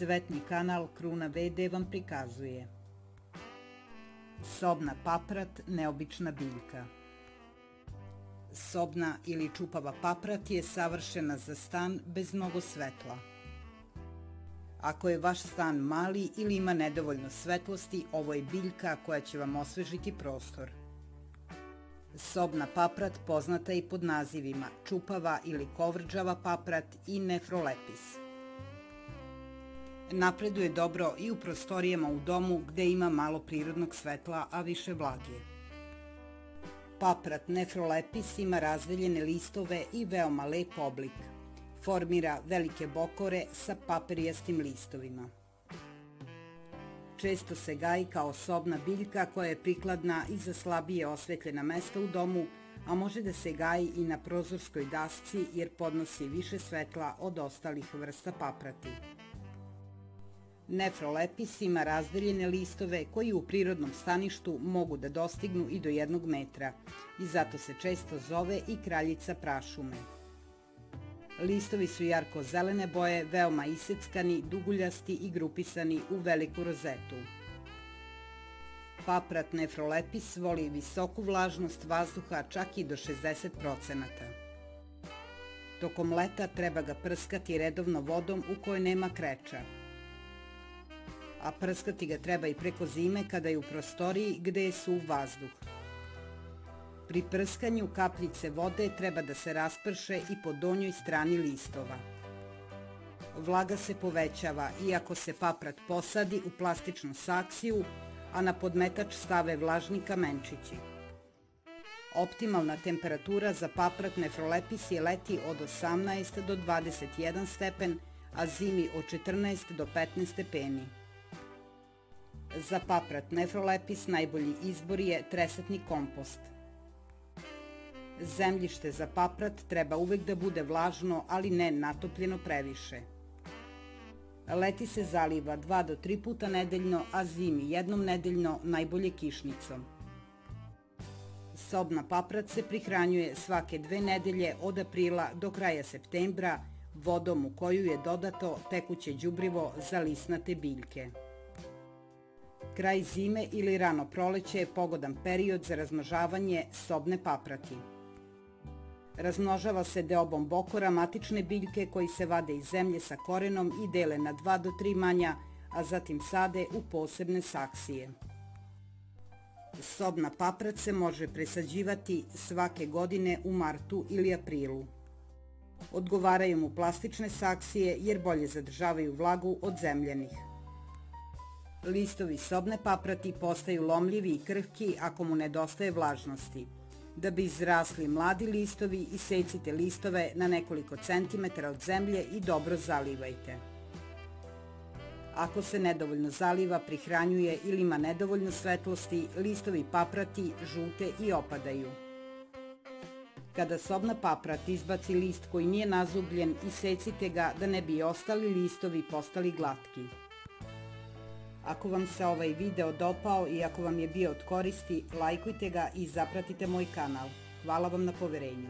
Cvetni kanal Kruna VD vam prikazuje sobna paprat, neobična biljka. Sobna ili čupava paprat je savršena za stan bez mnogo svetla. Ako je vaš stan mali ili ima nedovoljno svetlosti, ovo je biljka koja će vam osvežiti prostor. Sobna paprat poznata je i pod nazivima čupava ili kovrđava paprat i nefrolepis. Napreduje dobro i u prostorijama u domu gde ima malo prirodnog svetla, a više vlage. Paprat nefrolepis ima razdeljene listove i veoma lep oblik. Formira velike bokore sa paperijastim listovima. Često se gaji kao sobna biljka koja je prikladna i za slabije osvetljena mesta u domu, a može da se gaji i na prozorskoj dasci jer podnosi više svetla od ostalih vrsta paprati. Nefrolepis ima razdeljene listove koji u prirodnom staništu mogu da dostignu i do 1 metra i zato se često zove i kraljica prašume. Listovi su jarko-zelene boje, veoma iseckani, duguljasti i grupisani u veliku rozetu. Paprat nefrolepis voli visoku vlažnost vazduha čak i do 60%. Tokom leta treba ga prskati redovno vodom u kojoj nema kreča. A prskati ga treba i preko zime kada je u prostoriji gde je suv vazduh. Pri prskanju kapljice vode treba da se rasprše i po donjoj strani listova. Vlaga se povećava iako se paprat posadi u plastičnu saksiju, a na podmetač stave vlažni kamenčići. Optimalna temperatura za paprat nefrolepis je leti od 18 do 21 stepen, a zimi od 14 do 15 stepeni. Za paprat nefrolepis najbolji izbor je tresatni kompost. Zemljište za paprat treba uvek da bude vlažno, ali ne natopljeno previše. Leti se zaliva 2 do 3 puta nedeljno, a zimi 1 nedeljno, najbolje kišnicom. Sobna paprat se prihranjuje svake 2 nedelje od aprila do kraja septembra vodom u koju je dodato tekuće đubrivo za lisnate biljke. Kraj zime ili rano proleće je pogodan period za razmnožavanje sobne paprati. Razmnožava se deobom bokora matične biljke koji se vade iz zemlje sa korenom i dele na 2 do 3 manja, a zatim sade u posebne saksije. Sobna paprat se može presađivati svake godine u martu ili aprilu. Odgovaraju mu plastične saksije jer bolje zadržavaju vlagu od zemljanih. Listovi sobne paprati postaju lomljivi i krhki ako mu nedostaje vlažnosti. Da bi izrasli mladi listovi, isecite listove na nekoliko centimetara od zemlje i dobro zalivajte. Ako se nedovoljno zaliva, prihranjuje ili ima nedovoljno svetlosti, listovi paprati žute i opadaju. Kada sobna paprat izbaci list koji nije nazubljen, isecite ga da ne bi ostali listovi postali glatki. Ako vam se ovaj video dopao i ako vam je bio od koristi, lajkujte ga i zapratite moj kanal. Hvala vam na poverenju.